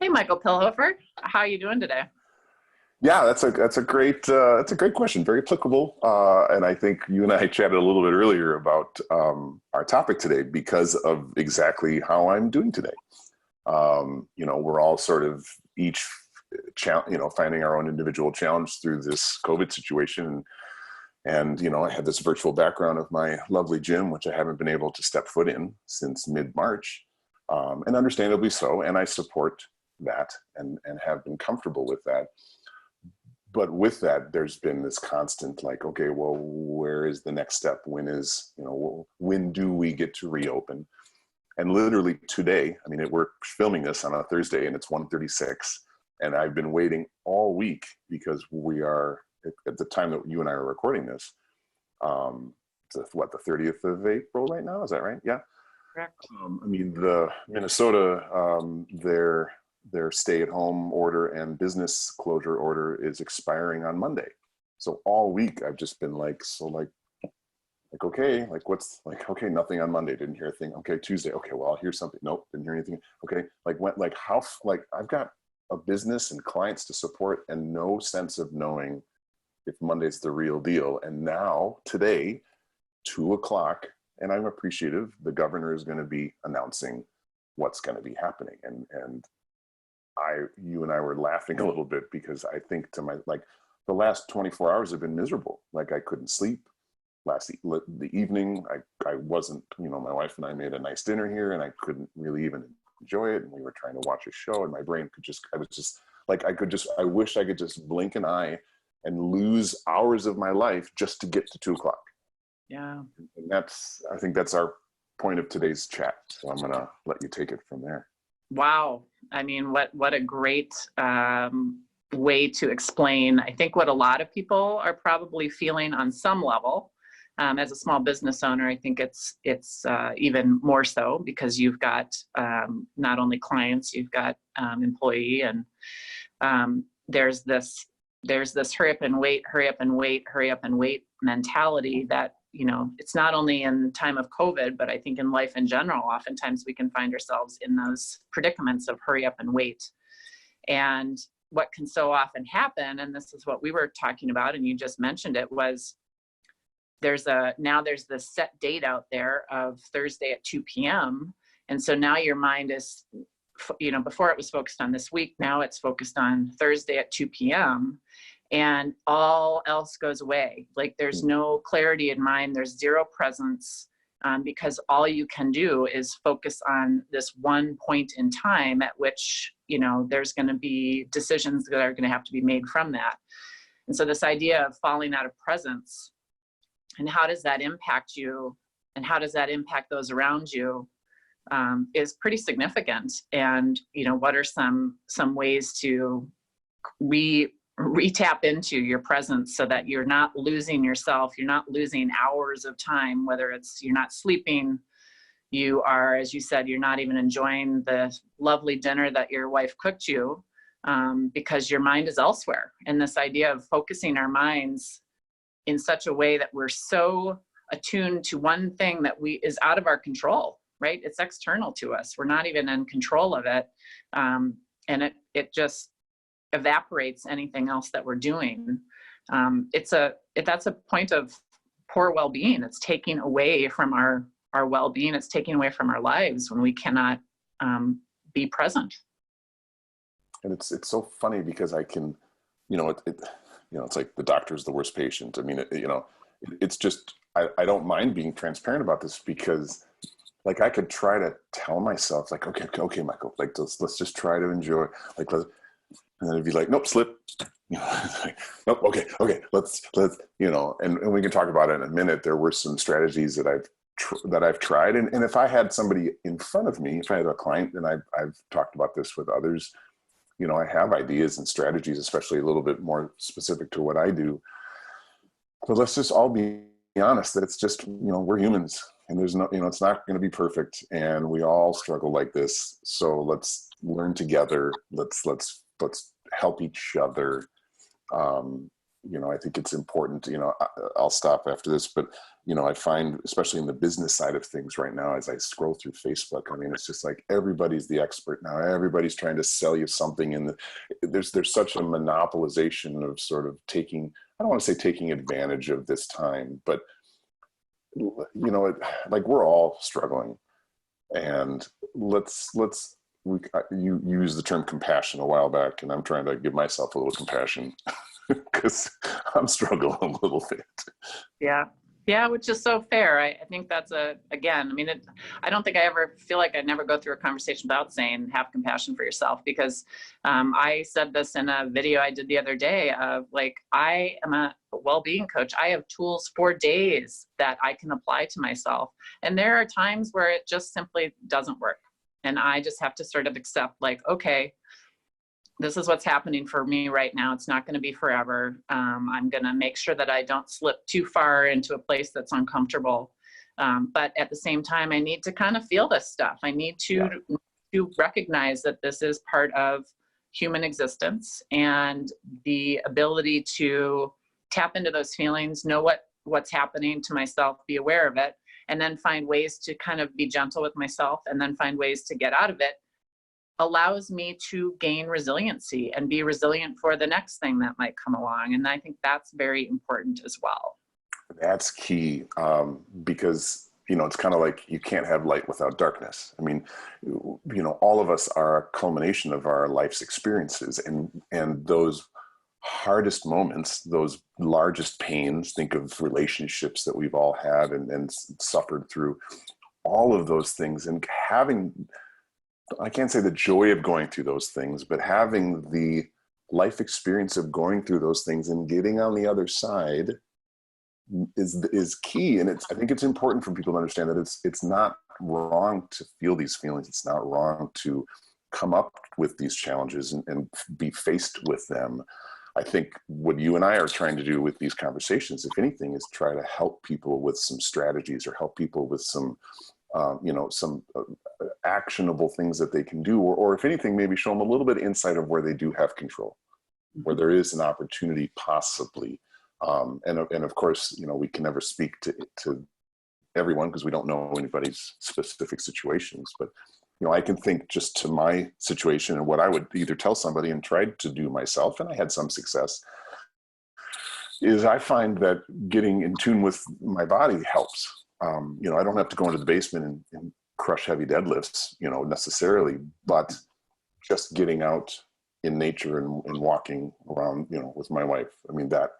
Hey, Michael Pilhofer, how are you doing today? Yeah, that's a great question. Very applicable, and I think you and I chatted a little bit earlier about our topic today because of exactly how I'm doing today. We're all sort of each, finding our own individual challenge through this COVID situation, and I had this virtual background of my lovely gym, which I haven't been able to step foot in since mid-March, and understandably so. And I support that and have been comfortable with that. But with that, there's been this constant like, okay, well, where is the next step? When do we get to reopen? And literally today, I mean, we're filming this on a Thursday and it's 1:36, and I've been waiting all week because we are, at the time that you and I are recording this, the 30th of April right now? Is that right? Yeah. Correct. I mean, the Minnesota, their stay-at-home order and business closure order is expiring on Monday. So all week I've just been okay, okay, nothing on Monday, didn't hear a thing. Okay, Tuesday, okay, well, I'll hear something. Nope, didn't hear anything. Okay, I've got a business and clients to support and no sense of knowing if Monday's the real deal. And now today, 2 o'clock, and I'm appreciative, the governor is going to be announcing what's going to be happening. And you and I were laughing a little bit because I think the last 24 hours have been miserable. Like I couldn't sleep the evening. I wasn't, my wife and I made a nice dinner here and I couldn't really even enjoy it. And we were trying to watch a show and my brain I wish I could just blink an eye and lose hours of my life just to get to 2 o'clock. Yeah. And I think that's our point of today's chat. So I'm going to let you take it from there. Wow. I mean, what a great way to explain, I think, what a lot of people are probably feeling on some level. As a small business owner, I think it's even more so because you've got not only clients, you've got employee, and there's this hurry up and wait, hurry up and wait, hurry up and wait mentality that, it's not only in time of COVID, but I think in life in general, oftentimes we can find ourselves in those predicaments of hurry up and wait. And what can so often happen, and this is what we were talking about, and you just mentioned it, was there's this set date out there of Thursday at 2 p.m. And so now your mind is, before it was focused on this week, now it's focused on Thursday at 2 p.m. and all else goes away. Like there's no clarity in mind, there's zero presence, because all you can do is focus on this one point in time at which, there's going to be decisions that are going to have to be made from that. And so this idea of falling out of presence, and how does that impact you, and how does that impact those around you, is pretty significant. And what are some ways to re-tap into your presence so that you're not losing yourself, you're not losing hours of time, whether it's you're not sleeping, you are, as you said, you're not even enjoying the lovely dinner that your wife cooked you, because your mind is elsewhere. And this idea of focusing our minds in such a way that we're so attuned to one thing that is out of our control, right? It's external to us. We're not even in control of it. And it just evaporates anything else that we're doing. That's a point of poor well-being. It's taking away from our well-being. It's taking away from our lives when we cannot be present. And it's so funny because I can, it's like the doctor's the worst patient. I mean, it's just, I don't mind being transparent about this because like I could try to tell myself like, okay, Michael, like let's just try to enjoy, like, and then it'd be like, nope, slip, nope, okay, let's, and we can talk about it in a minute. There were some strategies that I've tried. And if I had somebody in front of me, if I had a client, and I've talked about this with others, I have ideas and strategies, especially a little bit more specific to what I do. But let's just all be honest that it's just, we're humans and there's no, it's not going to be perfect. And we all struggle like this. So let's learn together. Let's help each other. I think it's important, I'll stop after this, but, I find, especially in the business side of things right now, as I scroll through Facebook, I mean, it's just like everybody's the expert now. Everybody's trying to sell you something. And there's such a monopolization of sort of taking, I don't want to say taking advantage of this time, but, like we're all struggling. And you used the term compassion a while back, and I'm trying to give myself a little compassion because I'm struggling a little bit. Yeah. Yeah, which is so fair. I think that's again, I mean, I don't think I ever feel like I never go through a conversation without saying have compassion for yourself, because I said this in a video I did the other day of like, I am a well-being coach. I have tools for days that I can apply to myself. And there are times where it just simply doesn't work. And I just have to sort of accept like, okay, this is what's happening for me right now. It's not going to be forever. I'm going to make sure that I don't slip too far into a place that's uncomfortable. But at the same time, I need to kind of feel this stuff. I need to recognize that this is part of human existence, and the ability to tap into those feelings, know what's happening to myself, be aware of it, and then find ways to kind of be gentle with myself, and then find ways to get out of it, allows me to gain resiliency and be resilient for the next thing that might come along. And I think that's very important as well. That's key, because, it's kind of like you can't have light without darkness. I mean, all of us are a culmination of our life's experiences, and those hardest moments, those largest pains, think of relationships that we've all had and suffered through, all of those things, and having, I can't say the joy of going through those things, but having the life experience of going through those things and getting on the other side is key. And I think it's important for people to understand that it's not wrong to feel these feelings. It's not wrong to come up with these challenges and be faced with them. I think what you and I are trying to do with these conversations, if anything, is try to help people with some strategies, or help people with some actionable things that they can do, or if anything, maybe show them a little bit of insight of where they do have control, where there is an opportunity possibly. And of course, we can never speak to everyone because we don't know anybody's specific situations, but I can think just to my situation and what I would either tell somebody and tried to do myself, and I had some success, is I find that getting in tune with my body helps. I don't have to go into the basement and crush heavy deadlifts, necessarily, but just getting out in nature and walking around, with my wife. I mean, that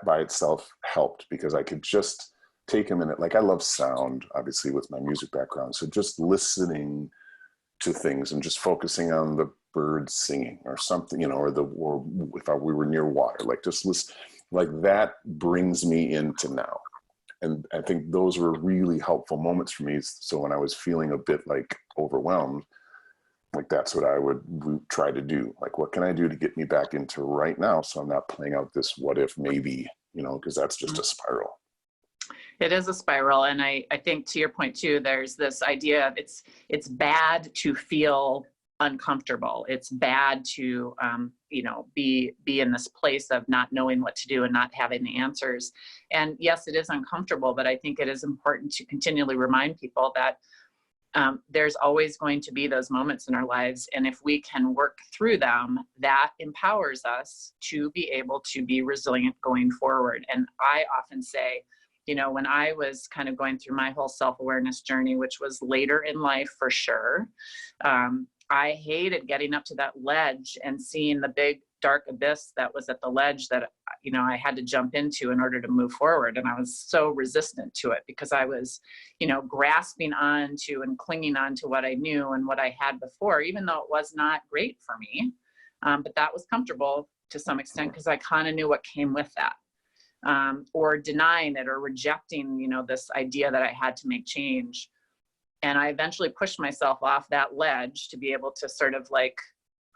by itself helped, because I could just take a minute. Like, I love sound, obviously, with my music background. So just listening to things and just focusing on the birds singing or something, or if we were near water, like just listen, like that brings me into now. And I think those were really helpful moments for me. So when I was feeling a bit like overwhelmed, like that's what I would try to do. Like, what can I do to get me back into right now, so I'm not playing out this what if maybe, because that's just a spiral. It is a spiral. And I think, to your point too, there's this idea of it's bad to feel uncomfortable. It's bad to, be in this place of not knowing what to do and not having the answers. And yes, it is uncomfortable, but I think it is important to continually remind people that there's always going to be those moments in our lives. And if we can work through them, that empowers us to be able to be resilient going forward. And I often say, when I was kind of going through my whole self-awareness journey, which was later in life for sure, I hated getting up to that ledge and seeing the big dark abyss that was at the ledge that, I had to jump into in order to move forward. And I was so resistant to it because I was, grasping on to and clinging on to what I knew and what I had before, even though it was not great for me. But that was comfortable to some extent because I kind of knew what came with that. Or denying it or rejecting, this idea that I had to make change. And I eventually pushed myself off that ledge to be able to sort of like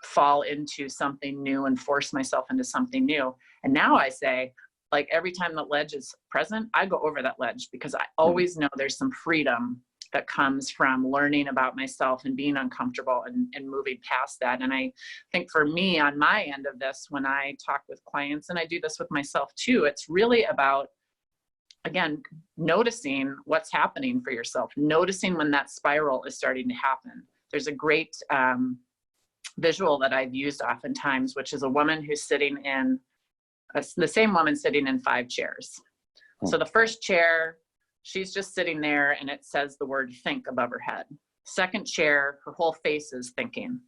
fall into something new and force myself into something new. And now I say, like, every time the ledge is present, I go over that ledge because I always know there's some freedom that comes from learning about myself and being uncomfortable and moving past that. And I think for me on my end of this, when I talk with clients, and I do this with myself too, it's really about, again, noticing what's happening for yourself, noticing when that spiral is starting to happen. There's a great visual that I've used oftentimes, which is a woman who's sitting in, the same woman sitting in 5 chairs. So the first chair, she's just sitting there and it says the word think above her head. Second chair, her whole face is thinking.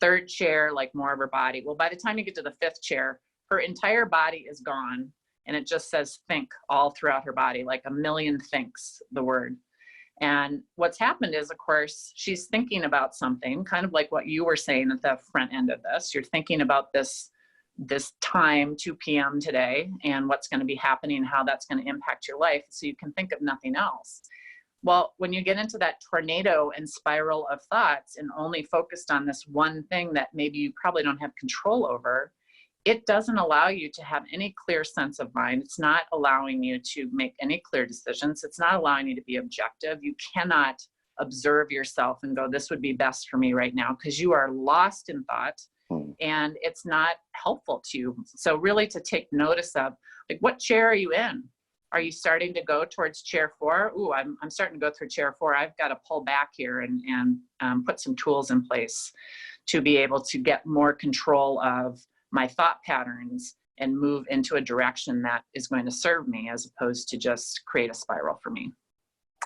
Third chair, like more of her body. Well, by the time you get to the 5th chair, her entire body is gone and it just says think all throughout her body, like a million thinks, the word. And what's happened is, of course, she's thinking about something, kind of like what you were saying at the front end of this. You're thinking about this time, 2 p.m. today, and what's going to be happening, how that's going to impact your life, so you can think of nothing else. Well, when you get into that tornado and spiral of thoughts and only focused on this one thing that maybe you probably don't have control over, it doesn't allow you to have any clear sense of mind. It's not allowing you to make any clear decisions. It's not allowing you to be objective. You cannot observe yourself and go, this would be best for me right now, because you are lost in thought. And it's not helpful to you. So really to take notice of, like, what chair are you in? Are you starting to go towards chair 4? Ooh, I'm starting to go through chair 4. I've got to pull back here and put some tools in place to be able to get more control of my thought patterns and move into a direction that is going to serve me, as opposed to just create a spiral for me.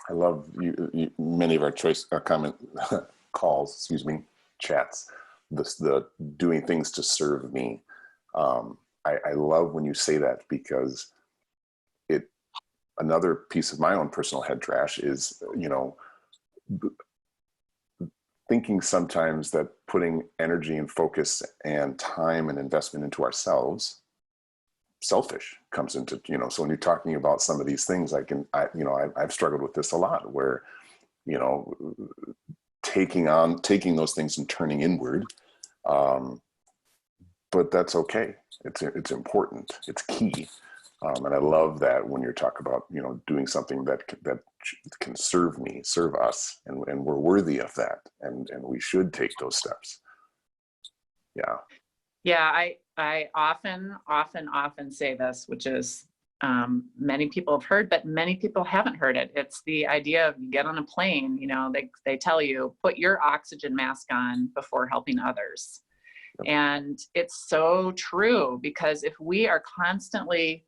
I love many of our comment calls, chats, the doing things to serve me. I love when you say that, because another piece of my own personal head trash is, thinking sometimes that putting energy and focus and time and investment into ourselves, selfish comes into, so when you're talking about some of these things, I've struggled with this a lot, where, taking those things and turning inward. But that's okay. It's important. It's key. And I love that when you're talking about, doing something that can serve me, serve us, and we're worthy of that. And we should take those steps. Yeah. Yeah. I often say this, which is, many people have heard, but many people haven't heard it. It's the idea of, you get on a plane, they tell you, put your oxygen mask on before helping others. Yep. And it's so true, because if we are constantly,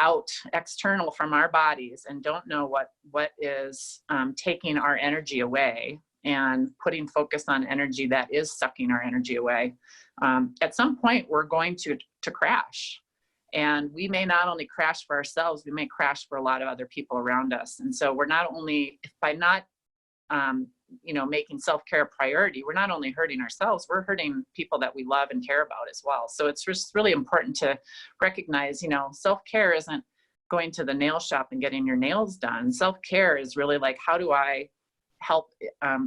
out external from our bodies and don't know what is taking our energy away and putting focus on energy that is sucking our energy away, at some point we're going to crash. And we may not only crash for ourselves, we may crash for a lot of other people around us. And so we're not only, by not, making self-care a priority, we're not only hurting ourselves, we're hurting people that we love and care about as well. So it's just really important to recognize, self-care isn't going to the nail shop and getting your nails done. Self-care is really like, how do I help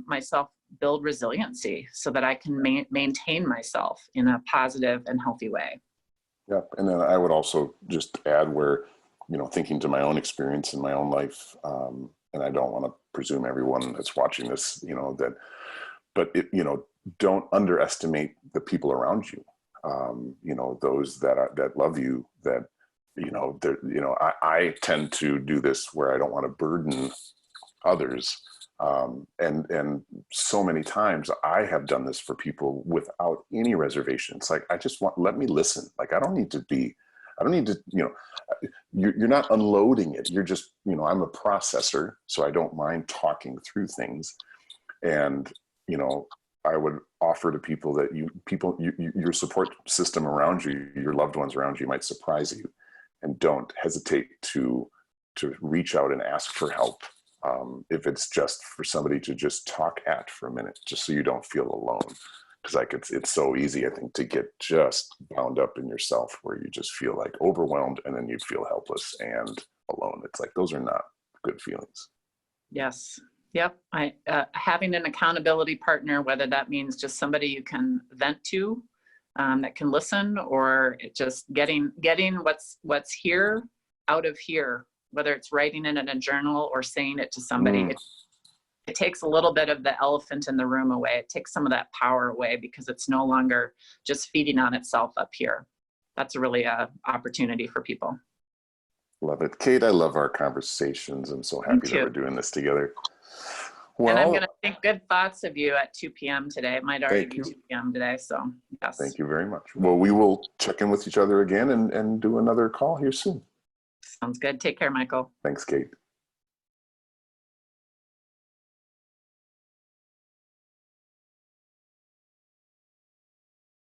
myself build resiliency so that I can maintain myself in a positive and healthy way. Yep. And then I would also just add where, thinking to my own experience in my own life, and I don't want to presume everyone that's watching this, don't underestimate the people around you. Those that love you, that, I tend to do this where I don't want to burden others. And so many times I have done this for people without any reservations. Like, let me listen. Like, I don't need to, you're not unloading it. You're just, I'm a processor, so I don't mind talking through things. And, I would offer to people that your support system around you, your loved ones around you, might surprise you, and don't hesitate to reach out and ask for help. If it's just for somebody to just talk at for a minute, just so you don't feel alone. Because it's so easy, I think, to get just bound up in yourself, where you just feel like overwhelmed, and then you feel helpless and alone. It's like, those are not good feelings. Yes. Yep. Having an accountability partner, whether that means just somebody you can vent to, that can listen, or just getting what's here out of here, whether it's writing it in a journal or saying it to somebody. it takes a little bit of the elephant in the room away. It takes some of that power away because it's no longer just feeding on itself up here. That's really a opportunity for people. Love it. Kate, I love our conversations. I'm so happy that we're doing this together. Well, and I'm going to think good thoughts of you at 2 p.m. today. It might already be 2 p.m. today. So, yes. Thank you very much. Well, we will check in with each other again and do another call here soon. Sounds good. Take care, Michael. Thanks, Kate.